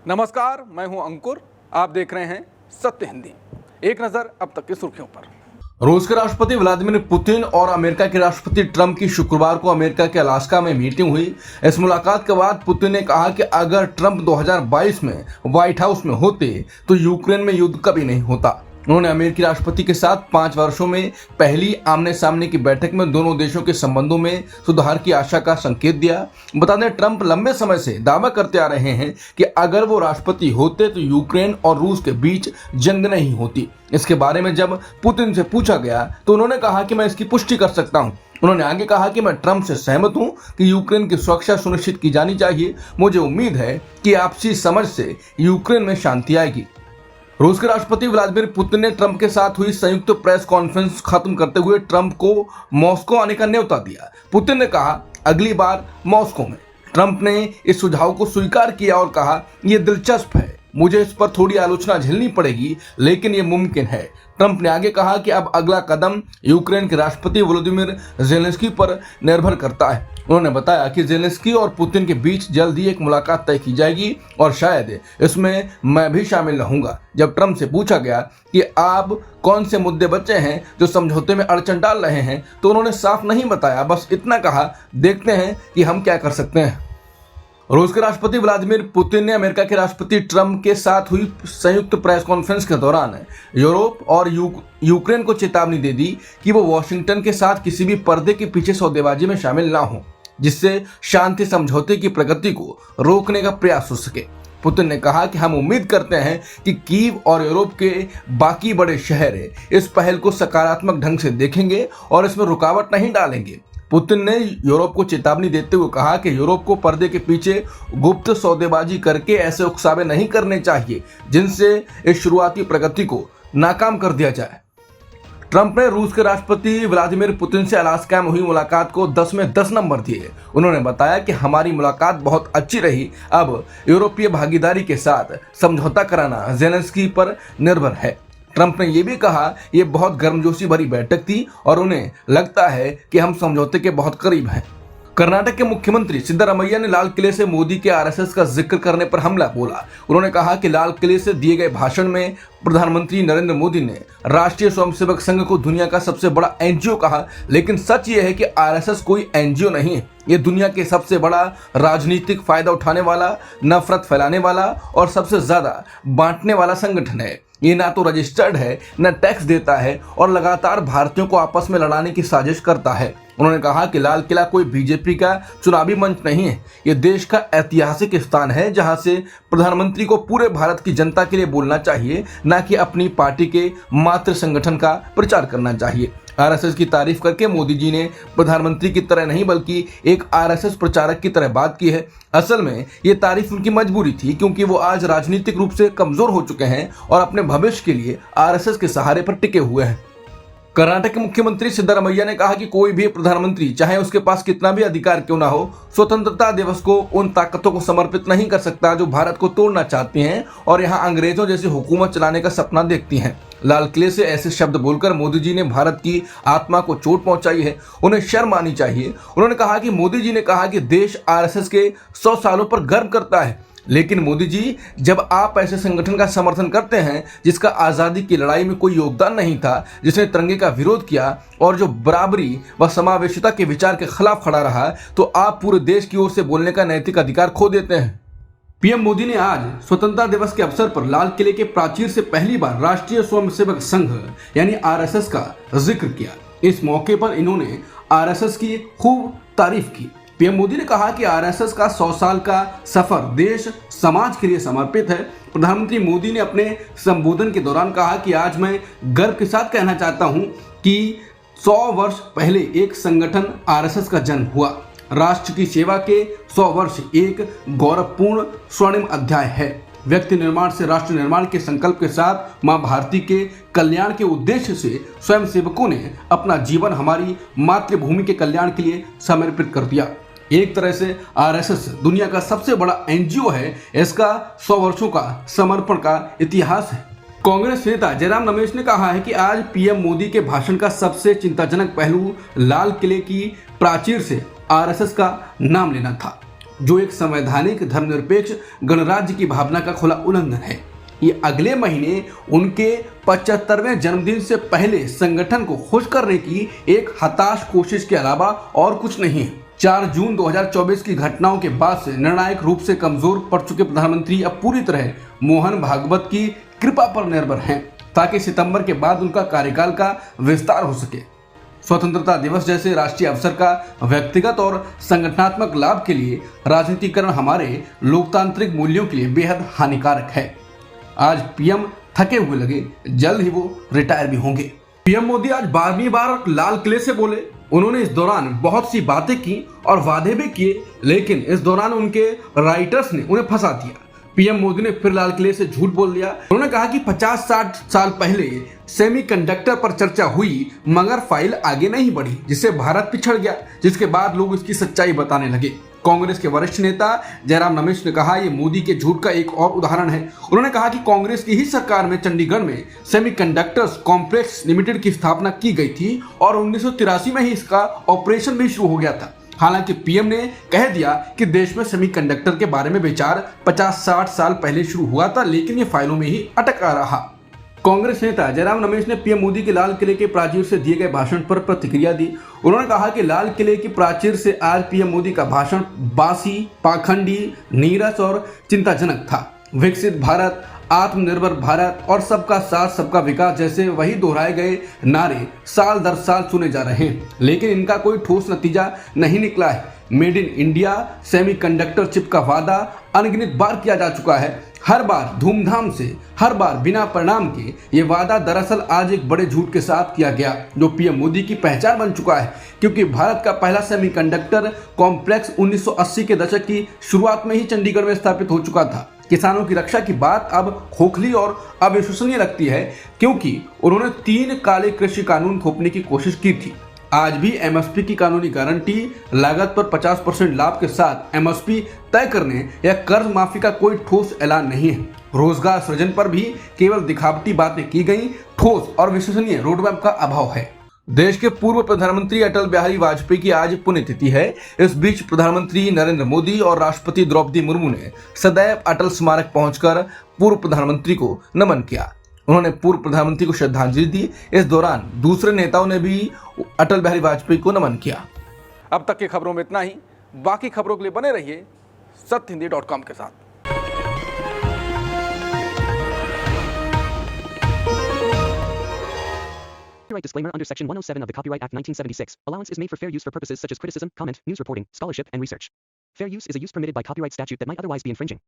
नमस्कार, मैं हूं अंकुर। आप देख रहे हैं सत्य हिंदी। एक नजर अब तक की सुर्खियों पर। रूस के राष्ट्रपति व्लादिमीर पुतिन और अमेरिका के राष्ट्रपति ट्रंप की शुक्रवार को अमेरिका के अलास्का में मीटिंग हुई। इस मुलाकात के बाद पुतिन ने कहा कि अगर ट्रंप 2022 में व्हाइट हाउस में होते तो यूक्रेन में युद्ध कभी नहीं होता। उन्होंने अमेरिकी राष्ट्रपति के साथ 5 वर्षों में पहली आमने सामने की बैठक में दोनों देशों के संबंधों में सुधार की आशा का संकेत दिया। बता दें, ट्रंप लंबे समय से दावा करते आ रहे हैं कि अगर वो राष्ट्रपति होते तो यूक्रेन और रूस के बीच जंग नहीं होती। इसके बारे में जब पुतिन से पूछा गया तो उन्होंने कहा कि मैं इसकी पुष्टि कर सकता हूं। उन्होंने आगे कहा कि मैं ट्रंप से सहमत हूं कि यूक्रेन की सुरक्षा सुनिश्चित की जानी चाहिए। मुझे उम्मीद है कि आपसी समझ से यूक्रेन में शांति आएगी। रूस के राष्ट्रपति व्लादिमीर पुतिन ने ट्रंप के साथ हुई संयुक्त प्रेस कॉन्फ्रेंस खत्म करते हुए ट्रंप को मॉस्को आने का न्योता दिया। पुतिन ने कहा, अगली बार मॉस्को में। ट्रंप ने इस सुझाव को स्वीकार किया और कहा, यह दिलचस्प है, मुझे इस पर थोड़ी आलोचना झेलनी पड़ेगी, लेकिन यह मुमकिन है। ट्रंप ने आगे कहा कि अब अगला कदम यूक्रेन के राष्ट्रपति वोलोदिमीर ज़ेलेंस्की पर निर्भर करता है। उन्होंने बताया कि ज़ेलेंस्की और पुतिन के बीच जल्द ही एक मुलाकात तय की जाएगी और शायद इसमें मैं भी शामिल रहूंगा। जब ट्रंप से पूछा गया कि आप कौन से मुद्दे बचे हैं जो समझौते में अड़चन डाल रहे हैं, तो उन्होंने साफ नहीं बताया, बस इतना कहा, देखते हैं कि हम क्या कर सकते हैं। रूस के राष्ट्रपति व्लादिमीर पुतिन ने अमेरिका के राष्ट्रपति ट्रंप के साथ हुई संयुक्त प्रेस कॉन्फ्रेंस के दौरान यूरोप और यूक्रेन को चेतावनी दे दी कि वो वॉशिंगटन के साथ किसी भी पर्दे के पीछे सौदेबाजी में शामिल ना हो, जिससे शांति समझौते की प्रगति को रोकने का प्रयास हो सके। पुतिन ने कहा कि हम उम्मीद करते हैं कि कीव और यूरोप के बाकी बड़े शहर इस पहल को सकारात्मक ढंग से देखेंगे और इसमें रुकावट नहीं डालेंगे। पुतिन ने यूरोप को चेतावनी देते हुए कहा कि यूरोप को पर्दे के पीछे गुप्त सौदेबाजी करके ऐसे उकसावे नहीं करने चाहिए जिनसे इस शुरुआती प्रगति को नाकाम कर दिया जाए। ट्रंप ने रूस के राष्ट्रपति व्लादिमीर पुतिन से अलास्का में हुई मुलाकात को 10 में 10 नंबर दिए। उन्होंने बताया कि हमारी मुलाकात बहुत अच्छी रही। अब यूरोपीय भागीदारी के साथ समझौता कराना ज़ेलेंस्की पर निर्भर है। ट्रंप ने यह भी कहा, यह बहुत गर्मजोशी भरी बैठक थी और उन्हें लगता है कि हम समझौते के बहुत करीब हैं। कर्नाटक के मुख्यमंत्री सिद्धरामैया ने लाल किले से मोदी के आरएसएस का जिक्र करने पर हमला बोला। उन्होंने कहा कि लाल किले से दिए गए भाषण में प्रधानमंत्री नरेंद्र मोदी ने राष्ट्रीय स्वयंसेवक संघ को दुनिया का सबसे बड़ा एनजीओ कहा, लेकिन सच ये है कि आरएसएस कोई एनजीओ नहीं है। ये दुनिया के सबसे बड़ा राजनीतिक फायदा उठाने वाला, नफरत फैलाने वाला और सबसे ज्यादा बांटने वाला संगठन है। ये ना तो रजिस्टर्ड है, न टैक्स देता है और लगातार भारतीयों को आपस में लड़ाने की साजिश करता है। उन्होंने कहा कि लाल किला कोई बीजेपी का चुनावी मंच नहीं है, ये देश का ऐतिहासिक स्थान है जहां से प्रधानमंत्री को पूरे भारत की जनता के लिए बोलना चाहिए, न कि अपनी पार्टी के मात्र संगठन का प्रचार करना चाहिए। आरएसएस की तारीफ करके मोदी जी ने प्रधानमंत्री की तरह नहीं बल्कि एक आरएसएस प्रचारक की तरह बात की है। असल में ये तारीफ उनकी मजबूरी थी, क्योंकि वो आज राजनीतिक रूप से कमजोर हो चुके हैं और अपने भविष्य के लिए आरएसएस के सहारे पर टिके हुए हैं। कर्नाटक के मुख्यमंत्री सिद्धरामैया ने कहा कि कोई भी प्रधानमंत्री, चाहे उसके पास कितना भी अधिकार क्यों ना हो, स्वतंत्रता दिवस को उन ताकतों को समर्पित नहीं कर सकता जो भारत को तोड़ना चाहती हैं और यहां अंग्रेजों जैसी हुकूमत चलाने का सपना देखती हैं। लाल किले से ऐसे शब्द बोलकर मोदी जी ने भारत की आत्मा को चोट पहुंचाई है, उन्हें शर्म आनी चाहिए। उन्होंने कहा कि मोदी जी ने कहा कि देश आरएसएस के 100 सालों पर गर्व करता है, लेकिन मोदी जी, जब आप ऐसे संगठन का समर्थन करते हैं जिसका आज़ादी की लड़ाई में कोई योगदान नहीं था, जिसने तिरंगे का विरोध किया और जो बराबरी व समावेशिता के विचार के खिलाफ खड़ा रहा, तो आप पूरे देश की ओर से बोलने का नैतिक अधिकार खो देते हैं। पीएम मोदी ने आज स्वतंत्रता दिवस के अवसर पर लाल किले के प्राचीर से पहली बार राष्ट्रीय स्वयंसेवक संघ यानी आरएसएस का जिक्र किया। इस मौके पर इन्होंने आरएसएस की खूब तारीफ की। पीएम मोदी ने कहा कि आरएसएस का 100 साल का सफर देश समाज के लिए समर्पित है। प्रधानमंत्री मोदी ने अपने संबोधन के दौरान कहा कि आज मैं गर्व के साथ कहना चाहता हूं कि 100 वर्ष पहले एक संगठन आरएसएस का जन्म हुआ। राष्ट्र की सेवा के 100 वर्ष एक गौरवपूर्ण स्वर्णिम अध्याय है। व्यक्ति निर्माण से राष्ट्र निर्माण के संकल्प के साथ मां भारती के कल्याण के उद्देश्य से स्वयं सेवकों ने अपना जीवन हमारी मातृभूमि के कल्याण के लिए समर्पित कर दिया। एक तरह से आरएसएस दुनिया का सबसे बड़ा एनजीओ है। इसका 100 वर्षों का समर्पण का इतिहास है। कांग्रेस नेता जयराम रमेश ने कहा है कि आज पीएम मोदी के भाषण का सबसे चिंताजनक पहलू लाल किले की प्राचीर से आरएसएस का नाम लेना था। जो एक संवैधानिक धर्मनिरपेक्ष गणराज्य की भावना का खुला उल्लंघन है। ये अगले महीने उनके 75वें जन्मदिन से पहले संगठन को खुश करने की एक हताश कोशिश के अलावा और कुछ नहीं है। 4 जून 2024 की घटनाओं के बाद से निर्णायक रूप से कमजोर पड़ चुके प्रधानमंत्री अब पूरी तरह मोहन भागवत की कृपा पर निर्भर हैं, ताकि सितंबर के बाद उनका कार्यकाल का विस्तार हो सके। स्वतंत्रता दिवस जैसे राष्ट्रीय अवसर का व्यक्तिगत और संगठनात्मक लाभ के लिए राजनीतिकरण हमारे लोकतांत्रिक मूल्यों के लिए बेहद हानिकारक है। आज पीएम थके हुए लगे, जल्द ही वो रिटायर भी होंगे। पीएम मोदी आज 12वीं बार लाल किले से बोले। उन्होंने इस दौरान बहुत सी बातें की और वादे भी किए, लेकिन इस दौरान उनके राइटर्स ने उन्हें फंसा दिया। पीएम मोदी ने फिर लाल किले से झूठ बोल दिया। उन्होंने कहा कि 50-60 साल पहले सेमीकंडक्टर पर चर्चा हुई, मगर फाइल आगे नहीं बढ़ी, जिससे भारत पिछड़ गया, जिसके बाद लोग इसकी सच्चाई बताने लगे। कांग्रेस के वरिष्ठ नेता जयराम रमेश ने कहा, ये मोदी के झूठ का एक और उदाहरण है। उन्होंने कहा कि कांग्रेस की ही सरकार में चंडीगढ़ में सेमीकंडक्टर्स कॉम्प्लेक्स लिमिटेड की स्थापना की गई थी और 1983 में ही इसका ऑपरेशन भी शुरू हो गया था। हालांकि पीएम ने कह दिया कि देश में सेमीकंडक्टर के बारे में विचार 50-60 साल पहले शुरू हुआ था, लेकिन ये फाइलों में ही अटका रहा। कांग्रेस नेता जयराम रमेश ने पीएम मोदी के लाल किले के प्राचीर से दिए गए भाषण पर प्रतिक्रिया दी। उन्होंने कहा कि लाल किले की प्राचीर से आज पीएम मोदी का भाषण बासी, पाखंडी, नीरस और चिंताजनक था। विकसित भारत, आत्मनिर्भर भारत और सबका साथ सबका विकास जैसे वही दोहराए गए नारे साल दर साल सुने जा रहे हैं, लेकिन इनका कोई ठोस नतीजा नहीं निकला है। Made in India semiconductor chip का वादा अनगिनत बार किया जा चुका है, हर बार धूमधाम से, हर बार बिना परिणाम के। ये वादा दरअसल आज एक बड़े झूठ के साथ किया गया, जो पीएम मोदी की पहचान बन चुका है, क्योंकि भारत का पहला सेमीकंडक्टर कॉम्प्लेक्स 1980 के दशक की शुरुआत में ही चंडीगढ़ में स्थापित हो चुका था। किसानों की रक्षा की बात अब खोखली और अविश्वसनीय लगती है, क्योंकि उन्होंने 3 काले कृषि कानून थोपने की कोशिश की थी। आज भी एमएसपी की कानूनी गारंटी, लागत पर 50% लाभ के साथ एमएसपी तय करने या कर्ज माफी का कोई ठोस ऐलान नहीं है। रोजगार सृजन पर भी केवल दिखावटी बातें की गई, ठोस और विश्वसनीय रोडमैप का अभाव है। देश के पूर्व प्रधानमंत्री अटल बिहारी वाजपेयी की आज पुण्यतिथि है। इस बीच प्रधानमंत्री नरेंद्र मोदी और राष्ट्रपति द्रौपदी मुर्मू ने सदैव अटल स्मारक पहुंचकर पूर्व प्रधानमंत्री को नमन किया। उन्होंने पूर्व प्रधानमंत्री को श्रद्धांजलि दी। इस दौरान दूसरे नेताओं ने भी अटल बिहारी वाजपेयी को नमन किया। अब तक की खबरों में इतना ही। बाकी खबरों के लिए बने रहिए सत्यहिंदी.com के साथ। Copyright disclaimer under Section 107 of the Copyright Act 1976. Allowance is made for fair use for purposes such as criticism, comment, news reporting, scholarship, and research. Fair use is a use permitted by copyright statute that might otherwise be infringing.